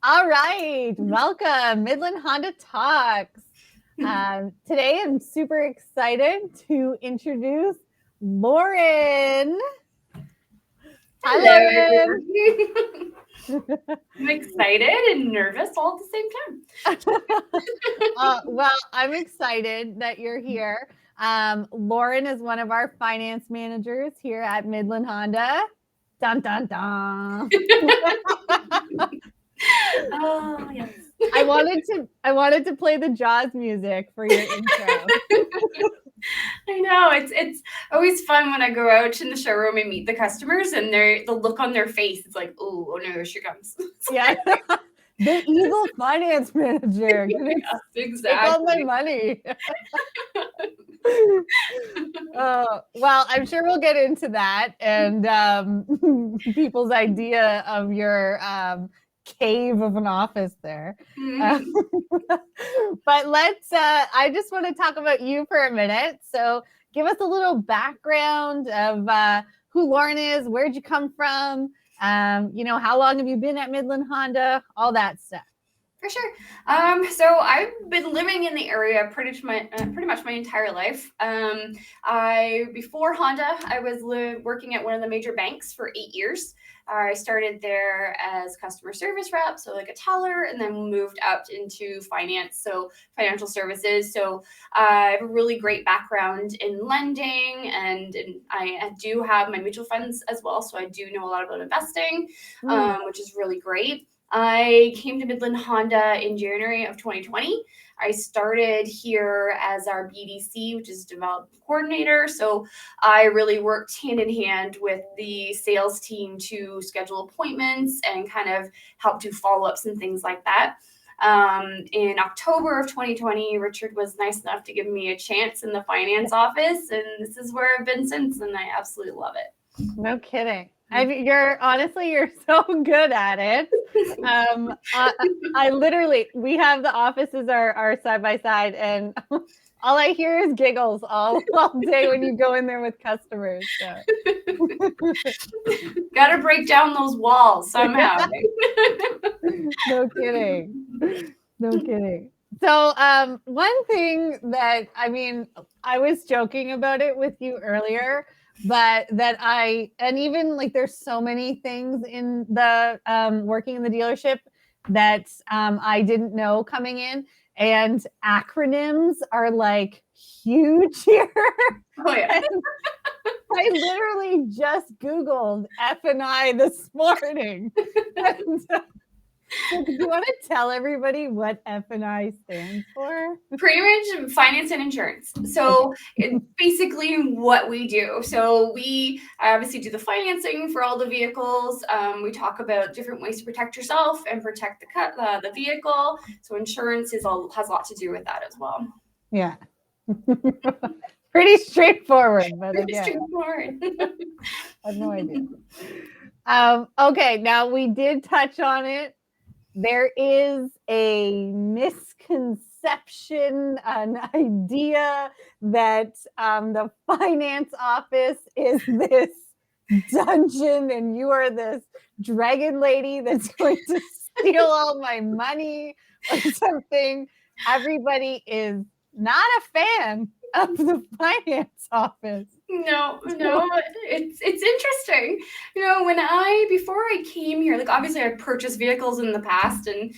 All right, welcome, Midland Honda Talks. Today I'm super excited to introduce Lauren. Hi, Hello, Lauren. everyone. I'm excited and nervous all at the same time. Well, I'm excited that you're here. Lauren is one of our finance managers here at Midland Honda. Dun, dun, dun. Oh, yes. I wanted to play the Jaws music for your intro. I know it's always fun when I go out in the showroom and meet the customers and the look on their face. It's like, oh no, here she comes. Yeah. The evil finance manager. Yes, Take all my exactly. money. Well, I'm sure we'll get into that and people's idea of your cave of an office there. Mhm. But I just want to talk about you for a minute. So give us a little background of who Lauren is, where'd you come from, how long have you been at Midland Honda, all that stuff. For sure. So I've been living in the area pretty much my entire life. I before Honda, I was working at one of the major banks for 8 years. I started there as customer service rep, so like a teller, and then moved up into finance, so financial services. So I have a really great background in lending, and I do have my mutual funds as well, so I do know a lot about investing, which is really great. I came to Midland Honda in January of 2020. I started here as our BDC, which is development coordinator. So I really worked hand in hand with the sales team to schedule appointments and kind of help do follow-ups and things like that. In October of 2020, Richard was nice enough to give me a chance in the finance office, and this is where I've been since, and I absolutely love it. No kidding. You're so good at it. I literally, we have the offices are side by side, and all I hear is giggles all day when you go in there with customers. So. Got to break down those walls somehow. No kidding. No kidding. So, one thing that I was joking about it with you earlier, but and even like there's so many things in the working in the dealership that I didn't know coming in, and acronyms are like huge here. Oh yeah. I literally just Googled F&I this morning. So do you want to tell everybody what F&I stands for? Pretty much finance and insurance. So basically what we do. So we obviously do the financing for all the vehicles. We talk about different ways to protect yourself and protect the vehicle. So insurance has a lot to do with that as well. Yeah. Pretty straightforward, but Pretty again, straightforward. I have no idea. Okay, now we did touch on it. There is a misconception, an idea that the finance office is this dungeon and you are this dragon lady that's going to steal all my money or something. Everybody is not a fan of the finance office. No, it's interesting. Before I came here, like obviously I purchased vehicles in the past, and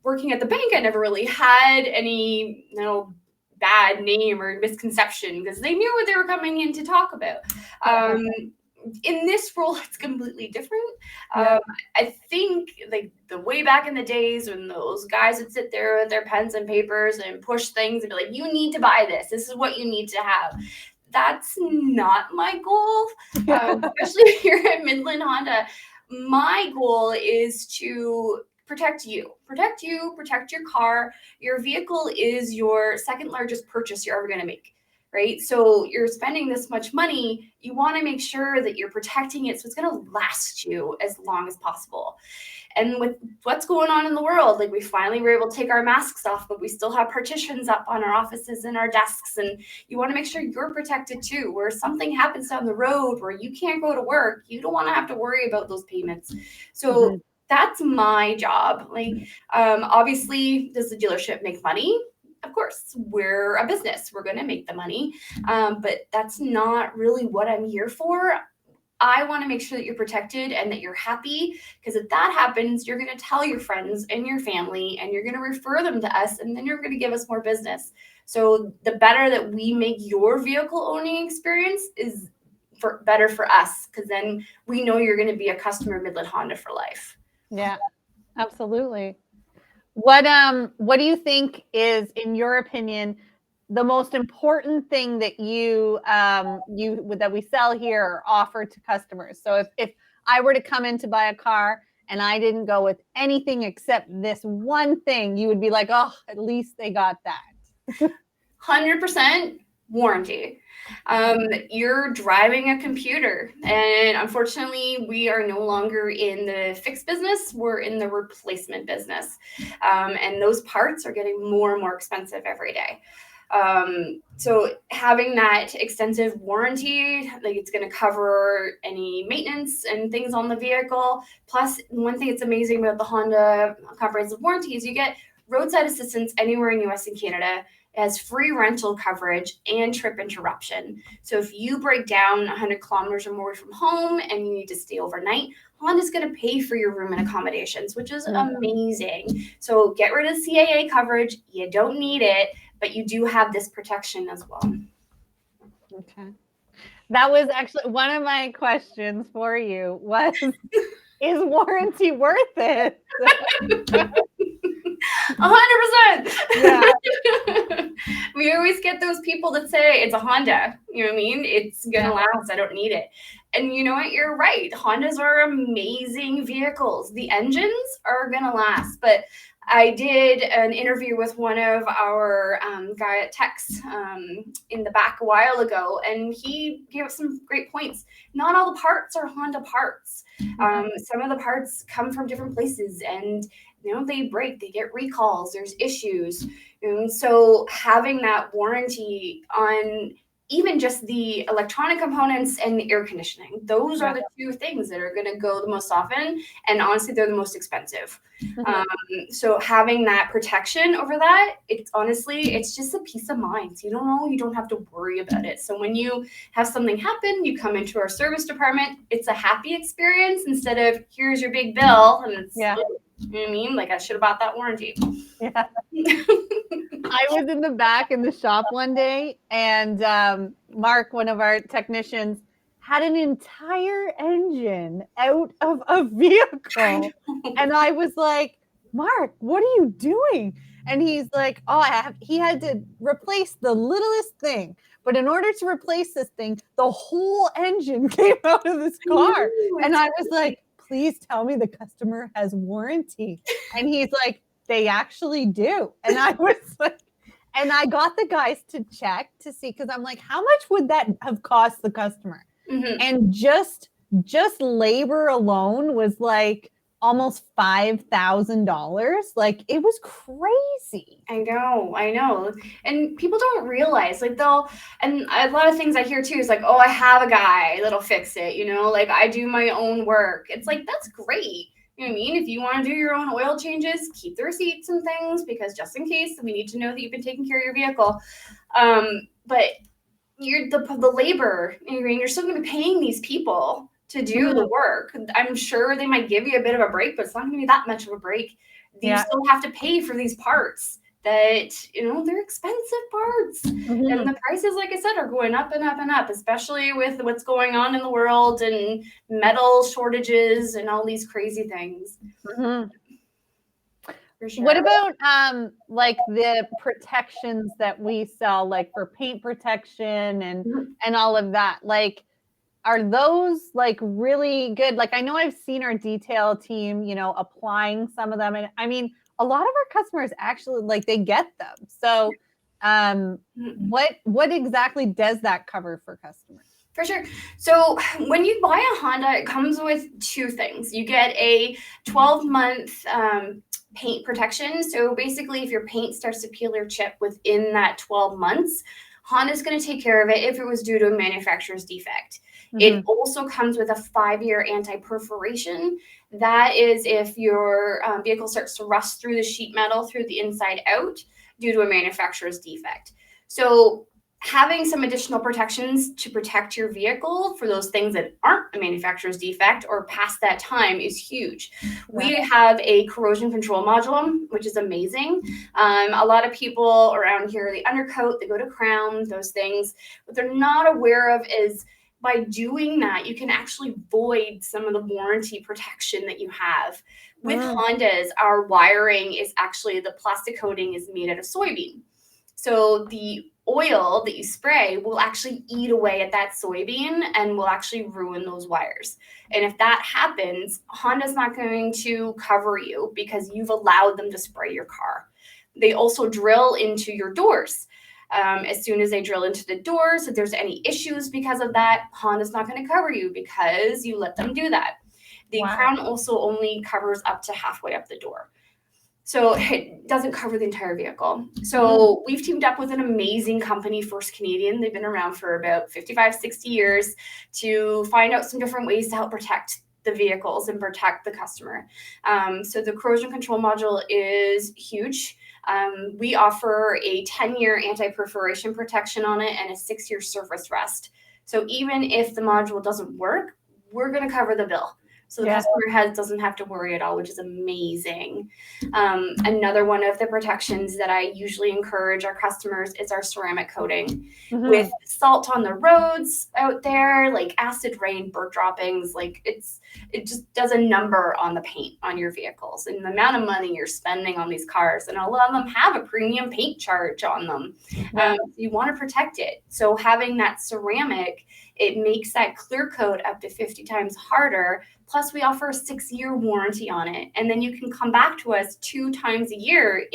working at the bank, I never really had any bad name or misconception because they knew what they were coming in to talk about. In this role, it's completely different. I think like the way back in the days when those guys would sit there with their pens and papers and push things and be like, "You need to buy this. This is what you need to have." That's not my goal, especially here at Midland Honda. My goal is to protect you, protect your car. Your vehicle is your second largest purchase you're ever going to make, right? So you're spending this much money. You want to make sure that you're protecting it so it's going to last you as long as possible. And with what's going on in the world, like we finally were able to take our masks off, but we still have partitions up on our offices and our desks. And you want to make sure you're protected too, where something happens down the road where you can't go to work, you don't want to have to worry about those payments. So that's my job. Like, obviously, does the dealership make money? Of course, we're a business. We're going to make the money. But that's not really what I'm here for. I want to make sure that you're protected and that you're happy, because if that happens, you're going to tell your friends and your family, and you're going to refer them to us, and then you're going to give us more business. So the better that we make your vehicle owning experience is better for us, because then we know you're going to be a customer of Midland Honda for life. Yeah, absolutely. What do you think is, in your opinion, the most important thing that that we sell here or offer to customers? So if I were to come in to buy a car and I didn't go with anything except this one thing, you would be like, oh, at least they got that. 100% warranty. You're driving a computer, and unfortunately, we are no longer in the fixed business. We're in the replacement business, and those parts are getting more and more expensive every day. So having that extensive warranty, like, it's going to cover any maintenance and things on the vehicle. Plus, one thing that's amazing about the Honda comprehensive warranty is you get roadside assistance anywhere in US and Canada. It has free rental coverage and trip interruption. So if you break down 100 kilometers or more from home and you need to stay overnight, Honda's going to pay for your room and accommodations, which is amazing. So get rid of CAA coverage. You don't need it, but you do have this protection as well. Okay. That was actually one of my questions for you was, is warranty worth it? 100%. Yeah. We always get those people that say it's a Honda. You know what I mean? It's gonna last. I don't need it. And you know what? You're right. Hondas are amazing vehicles. The engines are gonna last. But I did an interview with one of our guy at Tex in the back a while ago, and he gave us some great points. Not all the parts are Honda parts. Some of the parts come from different places, and they break, they get recalls, there's issues. And so having that warranty on even just the electronic components and the air conditioning, those are the two things that are going to go the most often. And honestly, they're the most expensive. So having that protection over that, it's just a peace of mind. So you don't have to worry about it. So when you have something happen, you come into our service department, it's a happy experience instead of here's your big bill. And it's, you know what I mean? Like, I should have bought that warranty. Yeah. I was in the back in the shop one day, and Mark, one of our technicians, had an entire engine out of a vehicle. And I was like, Mark, what are you doing? And he's like, he had to replace the littlest thing. But in order to replace this thing, the whole engine came out of this car. And I was like, please tell me the customer has warranty. And he's like, they actually do. And I was like, and I got the guys to check to see, because I'm like, how much would that have cost the customer? And just labor alone was like almost $5,000. Like, it was crazy. I know. And people don't realize, like, and a lot of things I hear too is like, oh, I have a guy that'll fix it. Like, I do my own work. It's like, that's great. You know what I mean? If you want to do your own oil changes, keep the receipts and things, because just in case, we need to know that you've been taking care of your vehicle. But the labor, you're still going to be paying these people to do the work. I'm sure they might give you a bit of a break, but it's not going to be that much of a break. You still have to pay for these parts that, they're expensive parts. And the prices, like I said, are going up and up and up, especially with what's going on in the world and metal shortages and all these crazy things. For sure. What about like the protections that we sell, like for paint protection and all of that? Like, are those like really good? Like, I know I've seen our detail team, applying some of them. And I mean, a lot of our customers actually, like, they get them. So what exactly does that cover for customers? For sure. So when you buy a Honda, it comes with two things. You get a 12-month paint protection. So basically, if your paint starts to peel or chip within that 12 months, Honda's going to take care of it if it was due to a manufacturer's defect. It also comes with a 5-year anti-perforation. That is if your vehicle starts to rust through the sheet metal through the inside out due to a manufacturer's defect. So having some additional protections to protect your vehicle for those things that aren't a manufacturer's defect or past that time is huge. We have a corrosion control module, which is amazing. A lot of people around here, the undercoat, they go to crown, those things. What they're not aware of is by doing that, you can actually void some of the warranty protection that you have. With Hondas, our wiring is actually, the plastic coating is made out of soybean. So the oil that you spray will actually eat away at that soybean and will actually ruin those wires. And if that happens, Honda's not going to cover you because you've allowed them to spray your car. They also drill into your doors. As soon as they drill into the doors, if there's any issues because of that, Honda's not going to cover you because you let them do that. The crown also only covers up to halfway up the door. So it doesn't cover the entire vehicle. So we've teamed up with an amazing company, First Canadian. They've been around for about 55, 60 years to find out some different ways to help protect the vehicles and protect the customer. So the corrosion control module is huge. We offer a 10-year anti-perforation protection on it and a 6-year surface rest. So even if the module doesn't work, we're going to cover the bill. So the customer doesn't have to worry at all, which is amazing. Another one of the protections that I usually encourage our customers is our ceramic coating. With salt on the roads out there, like acid rain, bird droppings, like it just does a number on the paint on your vehicles and the amount of money you're spending on these cars. And a lot of them have a premium paint charge on them. You want to protect it. So having that ceramic, it makes that clear coat up to 50 times harder. Plus, we offer a 6-year warranty on it. And then you can come back to us 2 times a year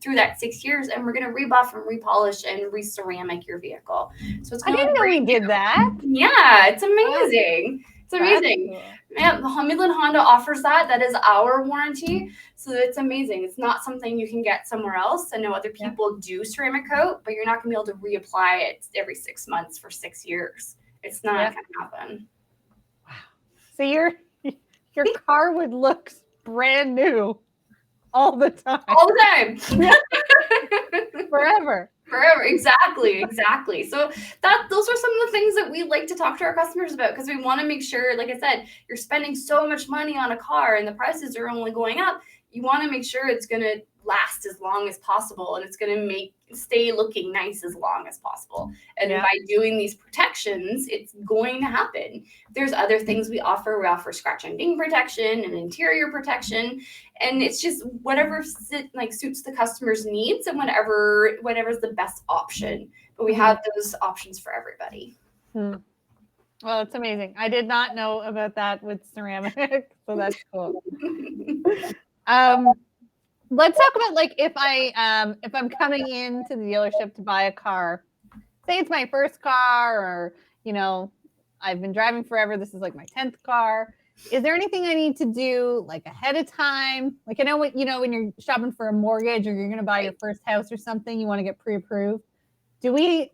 through that 6 years, and we're going to rebuff and repolish and re-ceramic your vehicle. So it's I didn't know we did that. Yeah, it's amazing. It's amazing. Cool. Yeah, Midland Honda offers that. That is our warranty. So it's amazing. It's not something you can get somewhere else. I know other people do ceramic coat, but you're not going to be able to reapply it every 6 months for 6 years. It's not going to happen. Wow. So your car would look brand new all the time. All the time. Forever. Exactly. So those are some of the things that we like to talk to our customers about, because we want to make sure, like I said, you're spending so much money on a car and the prices are only going up. You want to make sure it's going to last as long as possible and it's going to stay looking nice as long as possible. And by doing these protections, it's going to happen. There's other things we offer. We offer scratch and ding protection and interior protection. And it's just whatever suits the customer's needs and whatever's the best option. But we have those options for everybody. Well, it's amazing. I did not know about that with ceramic, so that's cool. Let's talk about if I'm coming into the dealership to buy a car, say it's my first car, or I've been driving forever. This is like my 10th car. Is there anything I need to do ahead of time? I know when you're shopping for a mortgage or you're going to buy your first house or something, you want to get pre-approved. Would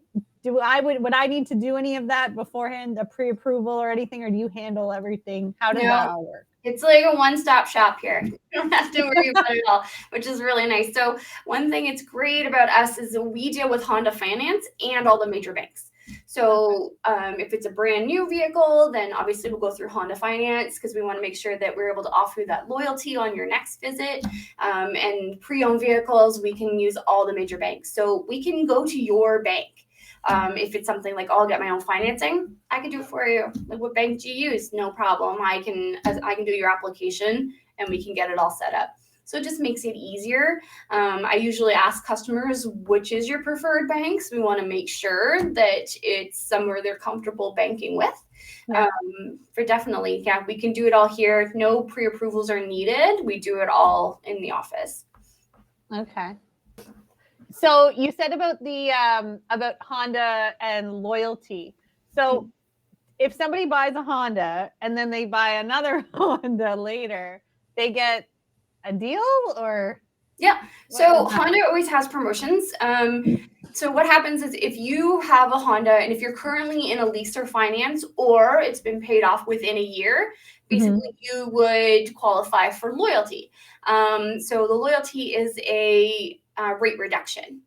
I need to do any of that beforehand, a pre-approval or anything, or do you handle everything? How does that all work? It's like a one-stop shop here. You don't have to worry about it all, which is really nice. So one thing it's great about us is that we deal with Honda Finance and all the major banks. So if it's a brand new vehicle, then obviously we'll go through Honda Finance because we want to make sure that we're able to offer that loyalty on your next visit. And pre-owned vehicles, we can use all the major banks. So we can go to your bank. If it's something like, I'll get my own financing, I can do it for you. What bank do you use? No problem. I can do your application and we can get it all set up. So it just makes it easier. I usually ask customers, which is your preferred banks? We want to make sure that it's somewhere they're comfortable banking with. For definitely, we can do it all here. No pre-approvals are needed. We do it all in the office. Okay. So you said about about Honda and loyalty. So if somebody buys a Honda and then they buy another Honda later, they get a deal or? Yeah. So Honda always has promotions. So what happens is if you have a Honda and if you're currently in a lease or finance or it's been paid off within a year, basically you would qualify for loyalty. So the loyalty is a rate reduction.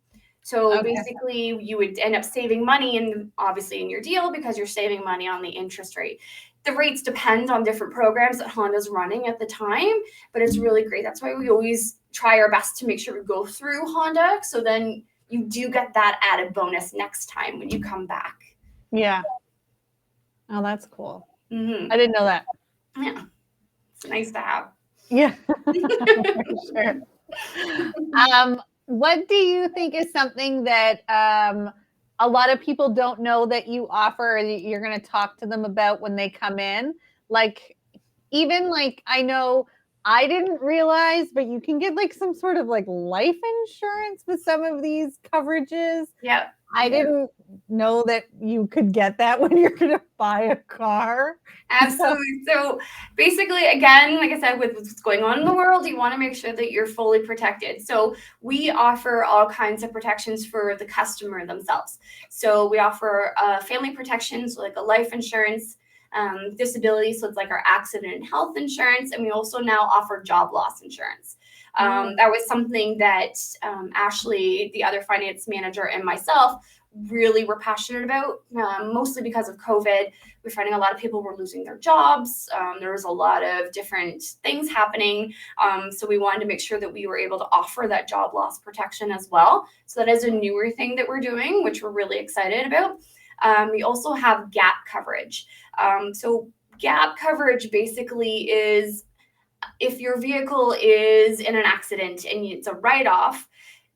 So Okay. basically you would end up saving money and obviously in your deal because you're saving money on the interest rate. The rates depend on different programs that Honda's running at the time, but it's really great. That's why we always try our best to make sure we go through Honda. So then you do get that added bonus next time when you come back. Yeah. Oh, that's cool. Mm-hmm. I didn't know that. Yeah. It's nice to have. Yeah. Sure. What do you think is something that a lot of people don't know that you offer or that you're going to talk to them about when they come in? Like, even like, I know I didn't realize, but you can get like some sort of like life insurance with some of these coverages. Yeah. I didn't know that you could get that when you're going to buy a car. Absolutely. So basically, again, like I said, with what's going on in the world, you want to make sure that you're fully protected. So we offer all kinds of protections for the customer themselves. So we offer family protections, like a life insurance, disability. So it's like our accident and health insurance. And we also now offer job loss insurance. That was something that Ashley, the other finance manager, and myself really were passionate about, mostly because of COVID. We're finding a lot of people were losing their jobs. There was a lot of different things happening. So we wanted to make sure that we were able to offer that job loss protection as well. So that is a newer thing that we're doing, which we're really excited about. We also have gap coverage. So gap coverage basically is if your vehicle is in an accident and it's a write-off,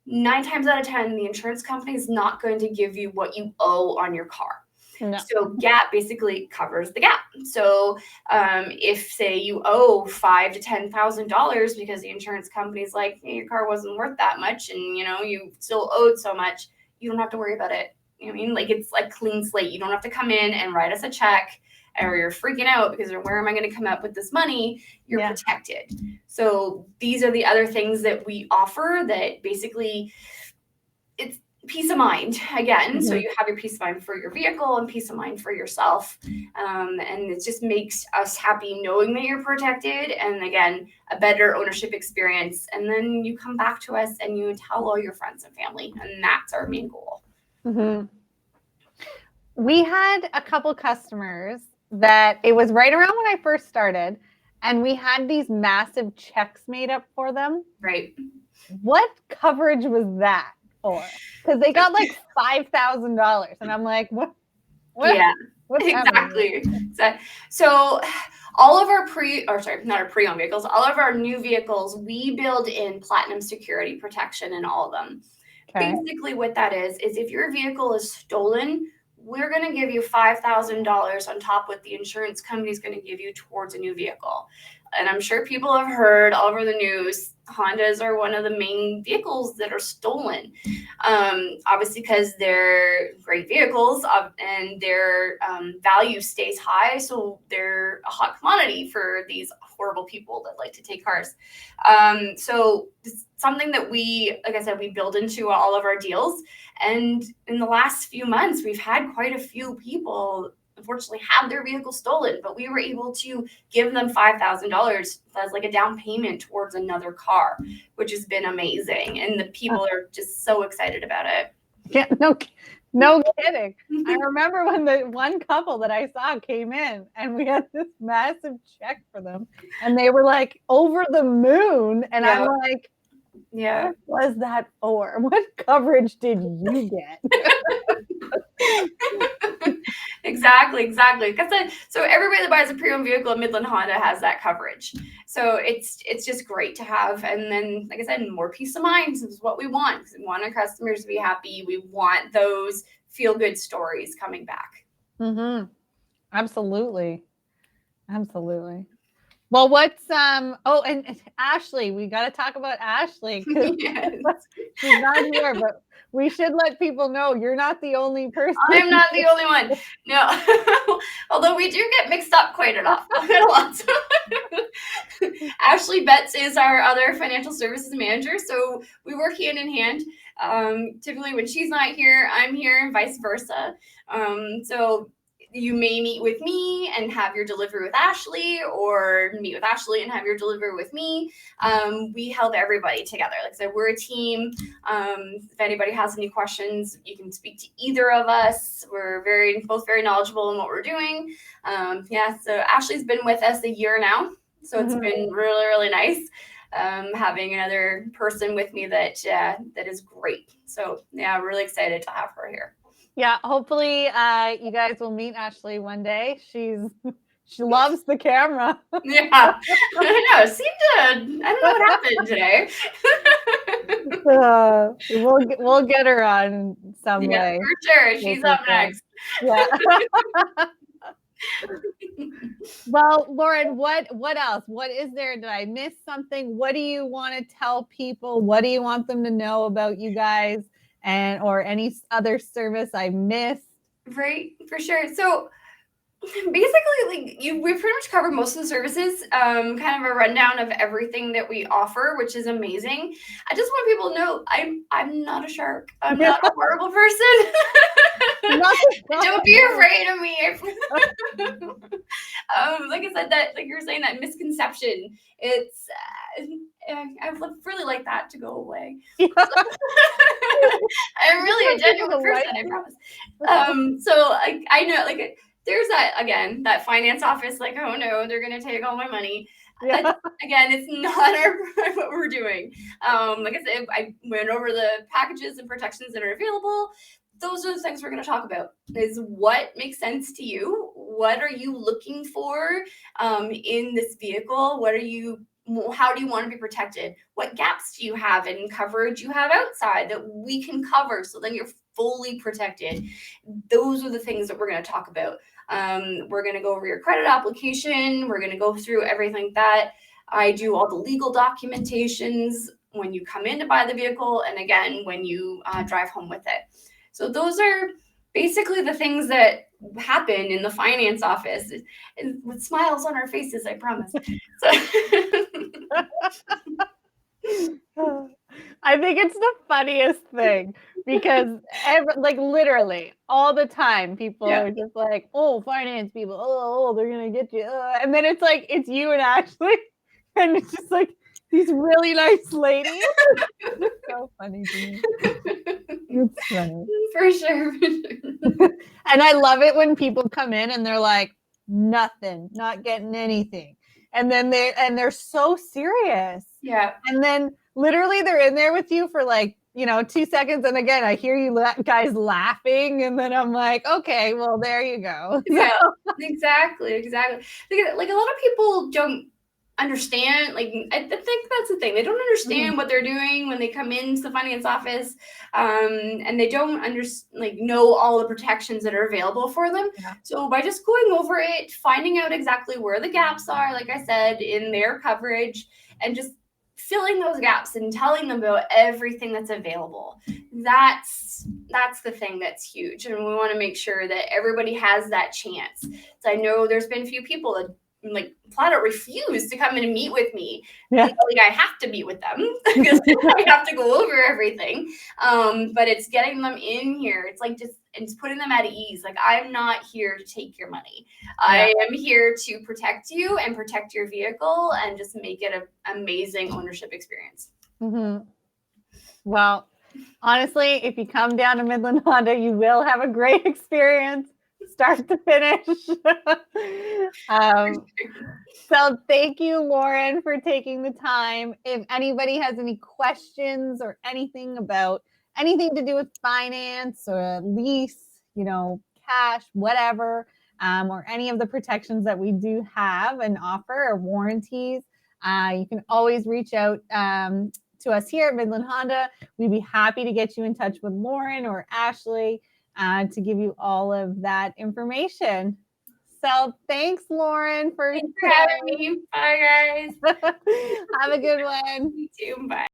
9 times out of 10, the insurance company is not going to give you what you owe on your car. No. So gap basically covers the gap. So if say you owe $5,000 to $10,000 because the insurance company's like, hey, your car wasn't worth that much and you still owed so much, you don't have to worry about it. You know what I mean? Like it's like clean slate. You don't have to come in and write us a check or you're freaking out because where am I going to come up with this money? You're protected. So these are the other things that we offer that basically it's peace of mind again. So you have your peace of mind for your vehicle and peace of mind for yourself. And it just makes us happy knowing that you're protected. And again, a better ownership experience. And then you come back to us and you tell all your friends and family. And that's our main goal. We had a couple customers that it was right around when I first started, and we had these massive checks made up for them. Right. What coverage was that for? Because they got like $5,000, and I'm like, what? Yeah, exactly. So all of our not our pre-owned vehicles, all of our new vehicles, we build in platinum security protection in all of them. Okay. Basically what that is if your vehicle is stolen, we're going to give you $5,000 on top what the insurance company is going to give you towards a new vehicle. And I'm sure people have heard all over the news, Hondas are one of the main vehicles that are stolen. Obviously, because they're great vehicles and their value stays high. So they're a hot commodity for these horrible people that like to take cars. So it's something that we, like I said, we build into all of our deals. And in the last few months, we've had quite a few people unfortunately have their vehicle stolen, but we were able to give them $5,000 as like a down payment towards another car, which has been amazing. And the people are just so excited about it. Yeah, no kidding. I remember when the one couple that I saw came in and we had this massive check for them and they were like over the moon. And I'm like, what was that for? What coverage did you get? Exactly. So everybody that buys a pre-owned vehicle at Midland Honda has that coverage. So it's just great to have. And then, like I said, more peace of mind is what we want. We want our customers to be happy. We want those feel-good stories coming back. Absolutely. Well, what's and Ashley, we got to talk about Ashley because Yes. she's not here, but we should let people know you're not the only person. I'm not the only one. No. Although we do get mixed up quite a lot. Ashley Betts is our other financial services manager, so we work hand in hand. Typically, when she's not here, I'm here, and vice versa. So you may meet with me and have your delivery with Ashley, or meet with Ashley and have your delivery with me. We help everybody together. Like I said, we're a team. If anybody has any questions, you can speak to either of us. We're both very knowledgeable in what we're doing. So Ashley's been with us a year now. So it's been really, really nice having another person with me that is great. So yeah, really excited to have her here. Yeah, hopefully you guys will meet Ashley one day. She loves the camera. Yeah, I know. I don't know what happened today. We'll get her on some way. For sure. She's up next. Yeah. Well, Lauren, what else? What is there? Did I miss something? What do you want to tell people? What do you want them to know about you guys or any other service I missed? Right, for sure. So basically, like we pretty much covered most of the services. Kind of a rundown of everything that we offer, which is amazing. I just want people to know I'm not a shark. I'm not a horrible person. Don't be afraid of me. Like I said, that like you were saying, that misconception. It's I would really like that to go away. Yeah. I'm really a genuine person, I promise. So I know, like, there's that finance office, like, oh no, they're gonna take all my money. Yeah. Again, it's not what we're doing. Like I said, I went over the packages and protections that are available. Those are the things we're going to talk about. Is what makes sense to you? What are you looking for in this vehicle? How do you want to be protected? What gaps do you have in coverage you have outside that we can cover so then you're fully protected? Those are the things that we're going to talk about. We're going to go over your credit application. We're going to go through everything like that. I do all the legal documentations when you come in to buy the vehicle, and again, when you drive home with it. So those are basically the things that happen in the finance office, and with smiles on our faces, I promise. So. I think it's the funniest thing because literally all the time people are just like, oh, finance people, oh, they're gonna get you, and then it's like it's you and Ashley, and it's just like these really nice ladies. It's so funny to me. It's funny. For sure. And I love it when people come in and they're like, nothing, not getting anything. And then they're so serious. Yeah. And then literally they're in there with you for 2 seconds. And again, I hear you guys laughing. And then I'm like, okay, well, there you go. Yeah, exactly. Like a lot of people don't understand. Like, I think that's the thing. They don't understand what they're doing when they come into the finance office, and they don't know all the protections that are available for them. Yeah. So by just going over it, finding out exactly where the gaps are, like I said, in their coverage, and just filling those gaps and telling them about everything that's available. That's the thing that's huge. And we want to make sure that everybody has that chance. So I know there's been a few people that flat out refuse to come in and meet with me. Yeah. I have to meet with them because I have to go over everything. But it's getting them in here. It's just putting them at ease. Like, I'm not here to take your money. Yeah. I am here to protect you and protect your vehicle and just make it an amazing ownership experience. Mm-hmm. Well, honestly, if you come down to Midland Honda, you will have a great experience. Start to finish. So thank you, Lauren, for taking the time. If anybody has any questions or anything about anything to do with finance or a lease, cash, whatever, or any of the protections that we do have and offer or warranties, you can always reach out to us here at Midland Honda. We'd be happy to get you in touch with Lauren or Ashley to give you all of that information. So thanks, Lauren, for Thanks for having me. Bye, guys. Have a good one. You too. Bye.